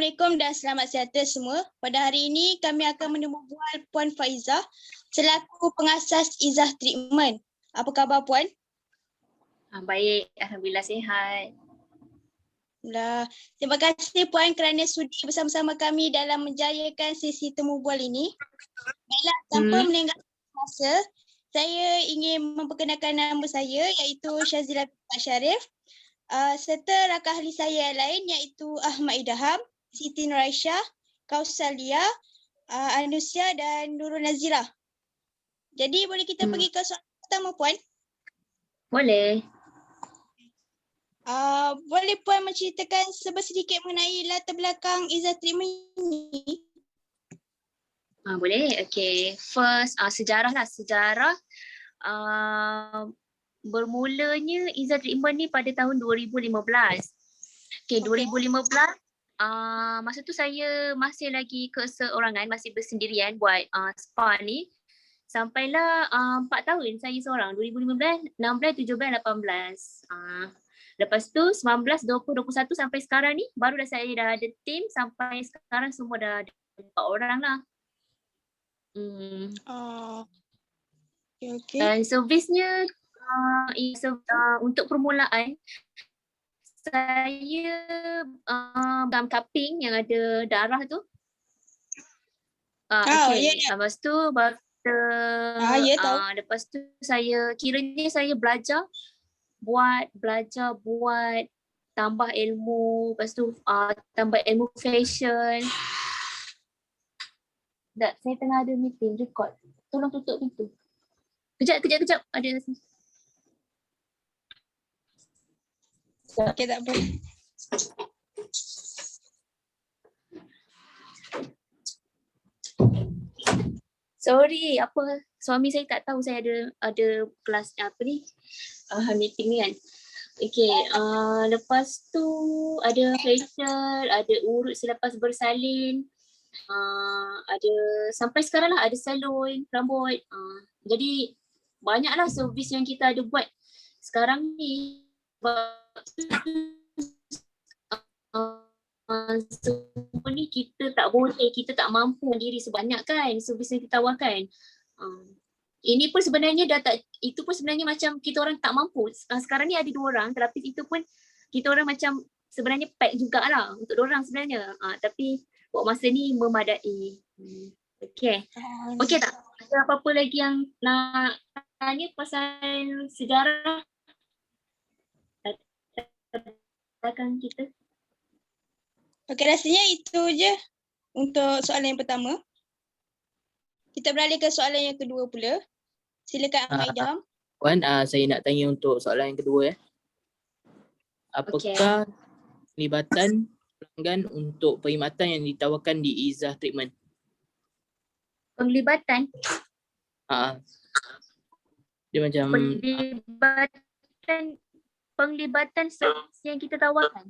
Assalamualaikum dan selamat sejahtera semua. Pada hari ini kami akan menemu bual Puan Faizah selaku pengasas Izzah Treatment. Apa khabar Puan? Baik, Alhamdulillah sihat. Terima kasih Puan kerana sudi bersama-sama kami dalam menjayakan sesi temu bual ini. Baiklah, tanpa meninggalkan masa, saya ingin memperkenalkan nama saya iaitu Syazila Syarif. Serta rakan ahli saya yang lain iaitu Ahmad Idham, Siti Nuraisyah, Kausalia, Anusia dan Nurul Nazirah. Jadi boleh kita pergi ke soalan pertama Puan? Boleh. Boleh Puan menceritakan sedikit mengenai latar belakang Izzah Treatment ini? Boleh. Okay. First, sejarah lah. Sejarah bermulanya Izzah Treatment ni pada tahun 2015. Okay, 2015 masa tu saya masih lagi keseorangan, masih bersendirian buat spa ni. Sampailah 4 tahun saya seorang, 2015, 16, 17, 18. Lepas tu 19, 20, 21 sampai sekarang ni baru saya dah ada team, sampai sekarang semua dah ada 4 orang lah. Okay. Dan servisnya untuk permulaan saya dalam cupping yang ada darah tu. Lepas tu baru lepas tu saya belajar buat tambah ilmu, lepas tu tambah ilmu fashion. Tak, saya tengah ada meeting record. Tolong tutup pintu. Kejap. Ada. Okay, tak apa. Sorry, suami saya tak tahu saya ada kelas meeting ni kan. Okay, lepas tu ada facial, ada urut selepas bersalin, ada sampai sekarang lah ada salon, rambut. Jadi banyaklah servis yang kita ada buat sekarang ni. Semua ni kita tak mampu diri sebanyak kan servis yang kita tawarkan. Ini pun sebenarnya itu pun sebenarnya macam kita orang tak mampu. Sekarang ni ada 2 orang, tetapi itu pun kita orang macam sebenarnya pack jugalah untuk 2 orang sebenarnya. Tapi buat masa ni memadai. Okay tak? Ada apa-apa lagi yang nak tanya pasal sejarah kita? Okey, rasanya itu je untuk soalan yang pertama. Kita beralih ke soalan yang kedua pula. Silakan Ahmad Idham. Puan, saya nak tanya untuk soalan yang kedua. Apakah pelibatan pelanggan untuk perkhidmatan yang ditawarkan di Izzah Treatment? Penglibatan? Dia macam penglibatan servis yang kita tawarkan.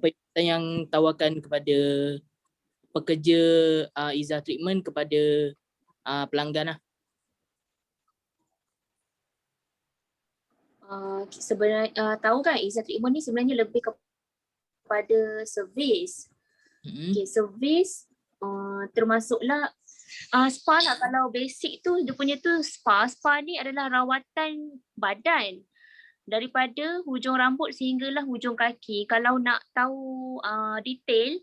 perkhidmatan yang tawarkan kepada pekerja Izzah Treatment kepada pelanggan lah. Sebenarnya tahu kan Izzah Treatment ni sebenarnya lebih kepada servis. Okay, servis termasuklah spa lah. Kalau basic tu dia punya tu spa ni adalah rawatan badan daripada hujung rambut sehinggalah hujung kaki. Kalau nak tahu detail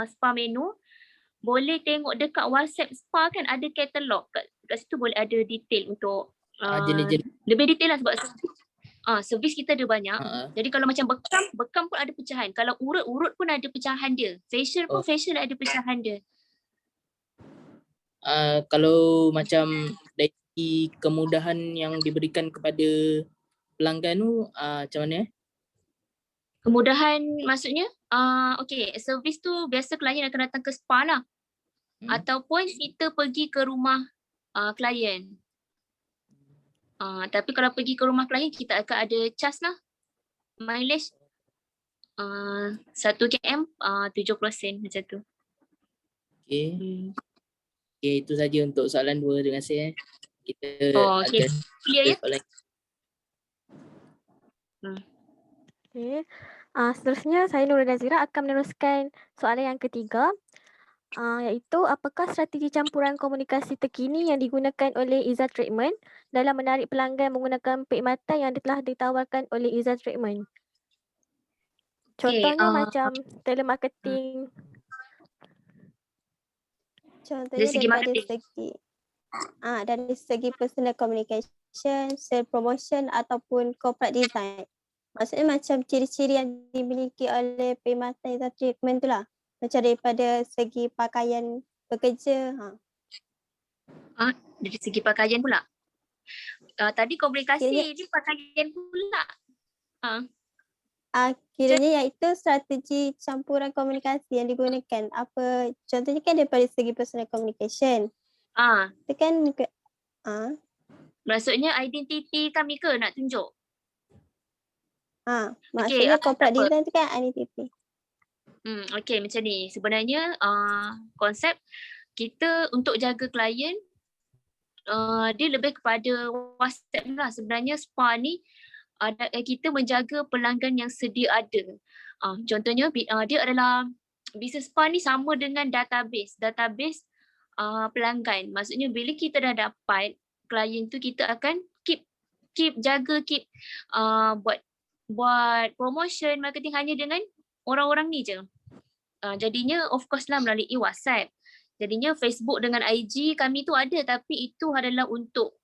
spa menu, boleh tengok dekat WhatsApp spa kan ada katalog. Kat situ boleh ada detail untuk lebih detail lah sebab servis kita ada banyak. Jadi kalau macam bekam pun ada pecahan. Kalau urut pun ada pecahan dia. Facial pun facial ada pecahan dia. Kalau macam dari kemudahan yang diberikan kepada pelanggan tu macam mana? Kemudahan maksudnya? Servis tu biasa klien akan datang ke spa lah. Ataupun kita pergi ke rumah klien. Tapi kalau pergi ke rumah klien kita akan ada charge lah. Mileage 1 km 70 sen macam tu. Okay, itu saja untuk soalan 2. Terima kasih. Kita okay. Clear ya? Okay. Seterusnya saya Nurul Nazira akan meneruskan soalan yang ketiga, iaitu apakah strategi campuran komunikasi terkini yang digunakan oleh Izzat Treatment dalam menarik pelanggan menggunakan perkhidmatan yang telah ditawarkan oleh Izzat Treatment? Contohnya macam telemarketing. Contohnya dari segi personal communication, sales promotion ataupun corporate design. Maksudnya macam ciri-ciri yang dimiliki oleh perkhidmatan Izzat Treatment tu lah. Macam daripada segi pakaian bekerja. Dari segi pakaian pula. Tadi komunikasi ni pakaian pula. Kiranya iaitu strategi campuran komunikasi yang digunakan. Apa contohnya kan daripada segi personal communication. Itu kan maksudnya identiti kami ke nak tunjuk? Maksudnya corporate design tu kan identiti. Okay, macam ni. Sebenarnya konsep kita untuk jaga klien dia lebih kepada WhatsApp lah. Sebenarnya spa ni kita menjaga pelanggan yang sedia ada. Contohnya dia adalah bisnes spa ni sama dengan database pelanggan. Maksudnya bila kita dah dapat klien tu, kita akan keep buat promotion marketing hanya dengan orang-orang ni je. Jadinya of course lah melalui WhatsApp. Jadinya Facebook dengan IG kami tu ada, tapi itu adalah untuk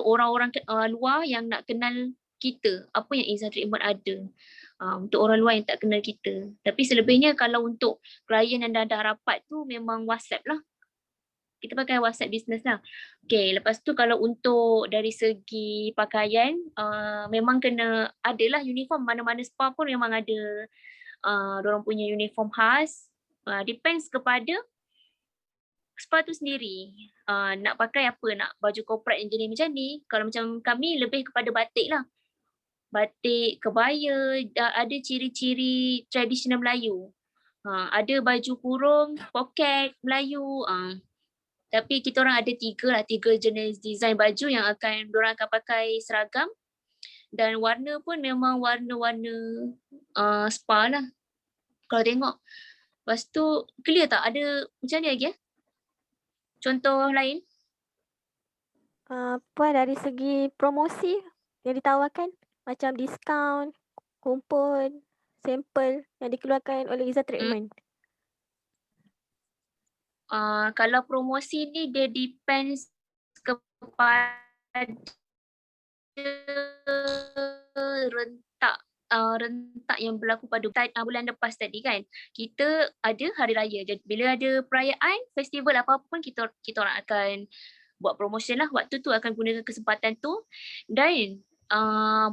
orang-orang luar yang nak kenal kita, apa yang Izzat Treatment ada. Untuk orang luar yang tak kenal kita. Tapi selebihnya kalau untuk klien yang dah rapat tu memang WhatsApp lah. Kita pakai WhatsApp business lah. Okay, lepas tu kalau untuk dari segi pakaian, memang kena adalah uniform. Mana-mana spa pun memang ada diorang punya uniform khas. Depends kepada spa tu sendiri. Nak pakai apa, nak baju corporate yang jenis macam ni. Kalau macam kami lebih kepada batik lah. Batik, kebaya, ada ciri-ciri tradisional Melayu. Ada baju kurung, poket Melayu. Tapi kita orang ada tiga jenis design baju yang diorang akan pakai seragam. Dan warna pun memang warna-warna spa lah. Kalau tengok. Lepas tu, clear tak? Ada macam ni lagi contoh lain? Apa dari segi promosi yang ditawarkan? Macam diskaun, kupon, sampel yang dikeluarkan oleh Izzat Treatment. Kalau promosi ni dia depends kepada rentak yang berlaku pada bulan lepas tadi kan. Kita ada hari raya. Jadi bila ada perayaan, festival apa-apa pun kita orang akan buat promotion lah. Waktu tu akan gunakan kesempatan tu. Dan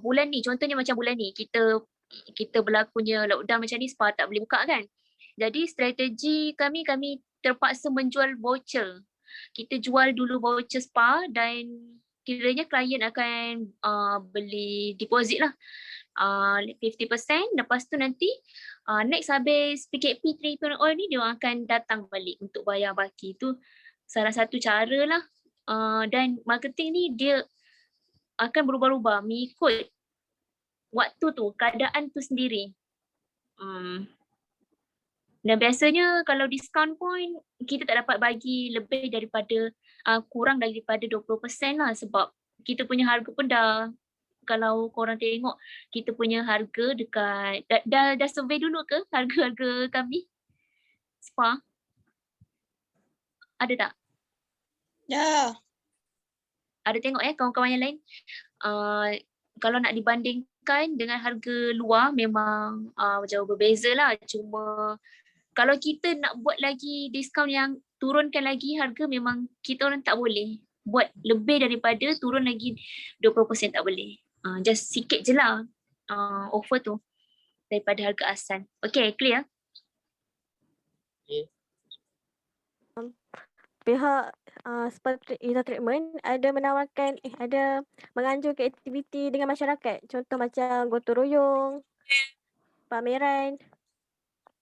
bulan ni, contohnya macam bulan ni, kita berlakunya lockdown macam ni, spa tak boleh buka kan. Jadi strategi kami terpaksa menjual voucher. Kita jual dulu voucher spa dan kiranya klien akan beli deposit lah 50%. Lepas tu nanti next habis PKP 3.0 ni dia akan datang balik untuk bayar baki. Tu salah satu cara lah. Dan marketing ni dia akan berubah-ubah mengikut waktu tu, keadaan tu sendiri. Dan biasanya kalau diskaun pun kita tak dapat bagi lebih daripada kurang daripada 20% lah, sebab kita punya harga pun dah, kalau korang tengok kita punya harga dekat dah survey dulu ke harga-harga kami spa? Ada tak? Dah. Ada tengok kawan-kawan yang lain. Kalau nak dibandingkan dengan harga luar memang jauh berbeza lah. Cuma kalau kita nak buat lagi diskaun yang turunkan lagi harga, memang kita orang tak boleh buat lebih daripada turun lagi 20% tak boleh. Just sikit je lah offer tu daripada harga asal. Okay, clear? Okay. Pihak seperti Izzat Treatment ada menawarkan, ada menganjurkan aktiviti dengan masyarakat. Contoh macam gotong royong, pameran.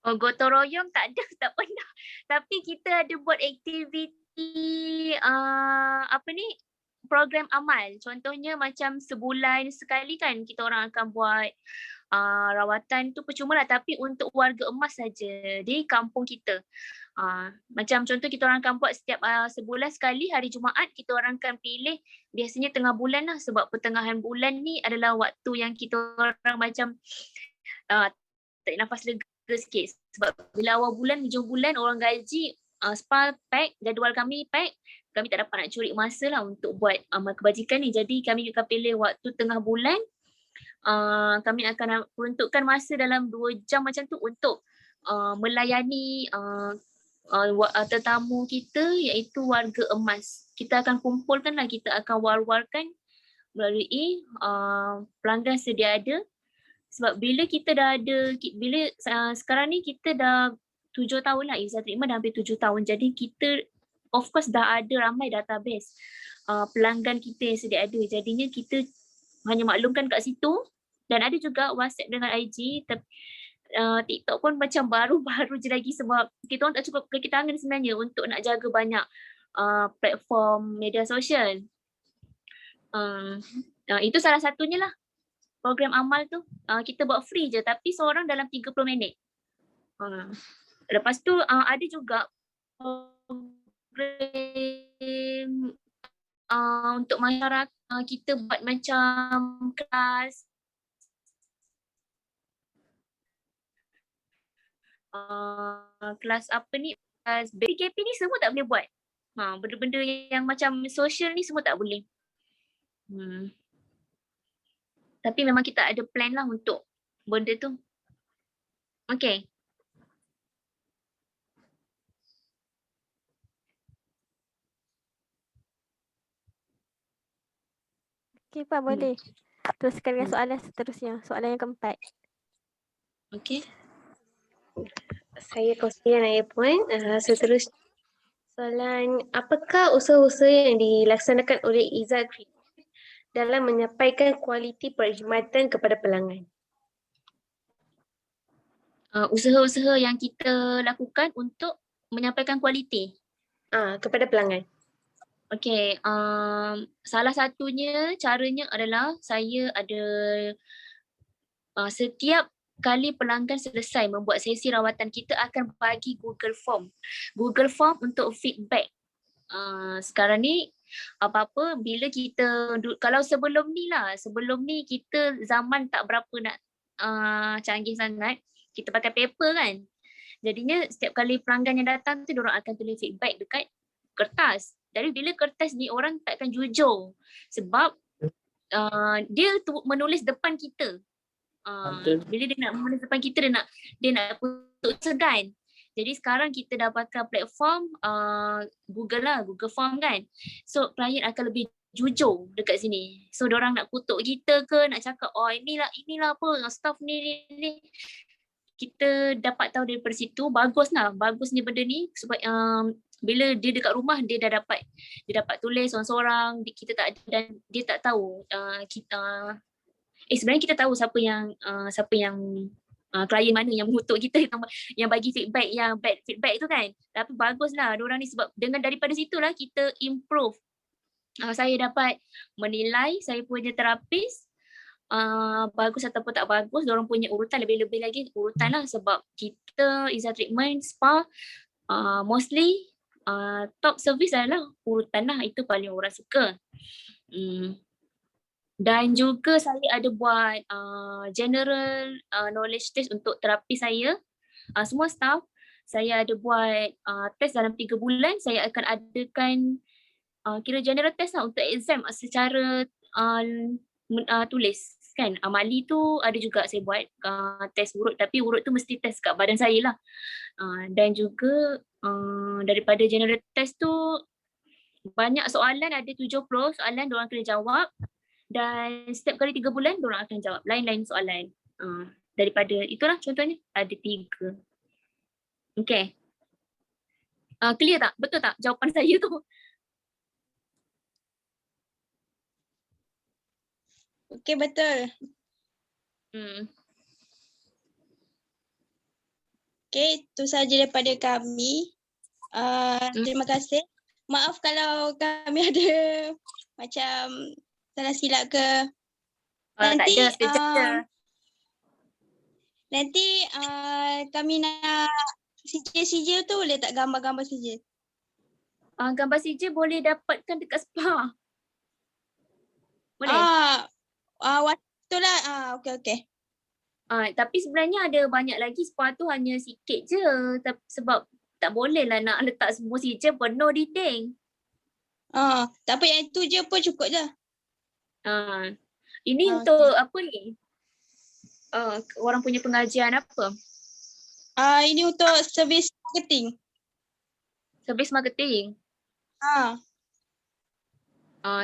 Gotong royong tak ada, tak pernah. Tapi kita ada buat aktiviti program amal. Contohnya macam sebulan sekali kan kita orang akan buat rawatan tu percuma lah, tapi untuk warga emas saja di kampung kita. Macam contoh kita orang akan buat setiap sebulan sekali hari Jumaat, kita orang akan pilih biasanya tengah bulan lah, sebab pertengahan bulan ni adalah waktu yang kita orang macam tarik nafas lega sikit, sebab bila awal bulan, hujung bulan orang gaji, spa pack, jadual kami pack, kami tak dapat nak curi masa lah untuk buat amal kebajikan ni. Jadi kami akan pilih waktu tengah bulan. Kami akan peruntukkan masa dalam 2 jam macam tu untuk melayani tetamu kita, iaitu warga emas. Kita akan kumpulkan lah, kita akan war-warkan melalui pelanggan sedia ada. Sebab bila kita dah ada, sekarang ni kita dah 7 tahun lah, Izzah Treatment dah hampir 7 tahun. Jadi kita of course dah ada ramai database pelanggan kita yang sedia ada. Jadinya kita hanya maklumkan kat situ, dan ada juga WhatsApp dengan IG, TikTok pun macam baru-baru je lagi, sebab kita orang tak cukup kaki tangan sebenarnya untuk nak jaga banyak platform media sosial. Itu salah satunya lah program amal tu. Kita buat free je, tapi seorang dalam 30 minit. Lepas tu ada juga program untuk masyarakat, kita buat macam kelas kelas apa ni, kelas BKP ni semua tak boleh buat. Benda-benda yang macam social ni semua tak boleh. Tapi memang kita ada plan lah untuk benda tu. Okay. Okay Pak, boleh teruskan dengan soalan seterusnya, soalan yang keempat. Okay. Saya kongsikan iPhone. Seterusnya, soalan, apakah usaha-usaha yang dilaksanakan oleh Izzah Treatment dalam menyampaikan kualiti perkhidmatan kepada pelanggan? Usaha-usaha yang kita lakukan untuk menyampaikan kualiti kepada pelanggan. Okay, salah satunya caranya adalah saya ada setiap kali pelanggan selesai membuat sesi rawatan, kita akan bagi Google Form. Google Form untuk feedback. Sekarang ni apa-apa bila kita, kalau sebelum ni kita zaman tak berapa nak canggih sangat, kita pakai paper kan. Jadinya setiap kali pelanggan yang datang tu diorang akan tulis feedback dekat kertas. Jadi bila kertas ni orang takkan jujur sebab dia menulis depan kita. Bila dia nak menulis depan kita, dia nak putus segan. Jadi sekarang kita dah pakai platform Google Form kan. So klien akan lebih jujur dekat sini. So diorang nak kutuk kita ke, nak cakap inilah apa staff ni. Kita dapat tahu daripada situ, bagusnya benda ni sebab bila dia dekat rumah dia dapat tulis seorang-seorang, kita tak ada, dan dia tak tahu sebenarnya kita tahu siapa yang klien mana yang mengutuk kita, yang bagi feedback yang bad feedback tu kan. Tapi baguslah diorang ni, sebab dengan daripada situlah kita improve. Saya dapat menilai saya punya terapis bagus ataupun tak bagus. Diorang punya urutan lebih-lebih lagi urutan lah, sebab kita Izzah Treatment Spa mostly top service adalah urutan lah, itu paling orang suka. Dan juga saya ada buat general knowledge test untuk terapi saya. Semua staff saya ada buat test dalam 3 bulan. Saya akan adakan kira general test lah untuk exam secara tulis kan. Amali tu ada juga saya buat test urut, tapi urut tu mesti test kat badan saya lah. Dan juga daripada general test tu banyak soalan, ada 70 soalan diorang kena jawab, dan setiap kali 3 bulan diorang akan jawab lain-lain soalan. Daripada itulah contohnya ada 3. Okay. Clear tak? Betul tak jawapan saya tu? Okay, betul. Okay, itu sahaja daripada kami. Terima kasih. Maaf kalau kami ada macam salah silap ke. Nanti Nanti kami nak sijil-sijil tu boleh tak gambar-gambar sijil? Gambar sijil boleh dapatkan dekat spa. Boleh? Waktu lah. Okey. Tapi sebenarnya ada banyak lagi, spa tu hanya sikit je. Sebab tak boleh lah nak letak semua sijil penuh dinding. Tapi yang itu je pun cukup je. Ini untuk apa ni? Orang punya pengajian apa? Ini untuk servis marketing. Servis marketing.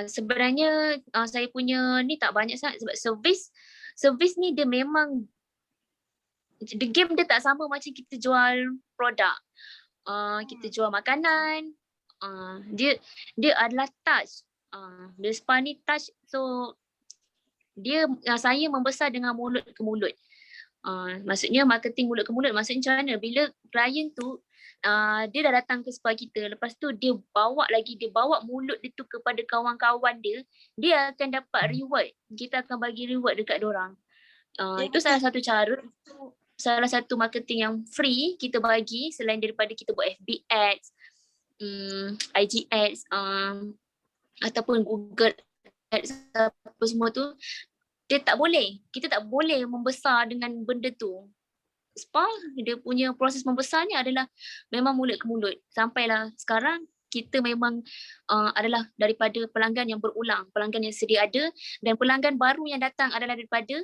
Sebenarnya saya punya ni tak banyak sangat sebab servis ni dia memang the game dia tak sama macam kita jual produk. Kita jual makanan. Dia adalah touch. Dia spa ni touch, so dia saya membesar dengan mulut ke mulut. Maksudnya marketing mulut ke mulut, maksudnya macam mana? Bila klien tu dia dah datang ke spa kita, lepas tu dia bawa mulut dia tu kepada kawan-kawan dia akan dapat reward. Kita akan bagi reward dekat diorang. Itu salah satu cara, salah satu marketing yang free kita bagi selain daripada kita buat FB ads, IG ads, ataupun Google ads, apa semua tu. Kita tak boleh membesar dengan benda tu. Spa, dia punya proses membesarnya adalah memang mulut ke mulut. Sampailah sekarang kita memang adalah daripada pelanggan yang berulang, pelanggan yang sedia ada, dan pelanggan baru yang datang adalah daripada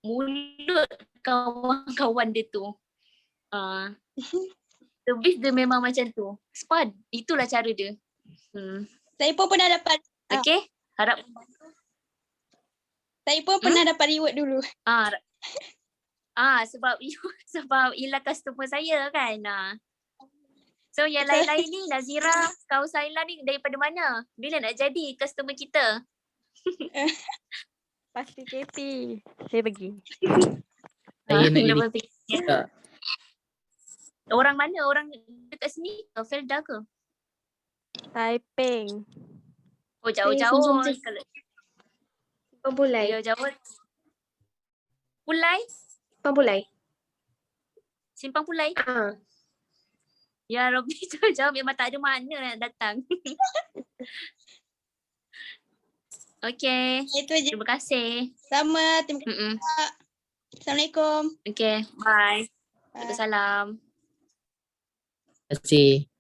mulut kawan-kawan dia tu. Servis dia memang macam tu. Spa, itulah cara dia. Saya pun pernah dapat. Okay, harap. Saya pun pernah dapat reward dulu. Sebab ialah customer saya kan. So yang lain-lain ni, Nazira, kau Saila ni daripada mana? Bila nak jadi customer kita? Pasti KP. Saya pergi. Saya nak jadi Lepas orang mana? Orang dekat sini ke? Felda ke? Taiping. Oh, jauh-jauh. Kalau Pembulai. dia jauh. Pulai? Pembulai. Simpang Pulai? Ya Robby, jauh-jauh memang tak ada mana nak datang. Okay. Itu je. Terima kasih. Sama. Terima kasih. Assalamualaikum. Okay, bye. Waalaikumsalam. Terima kasih.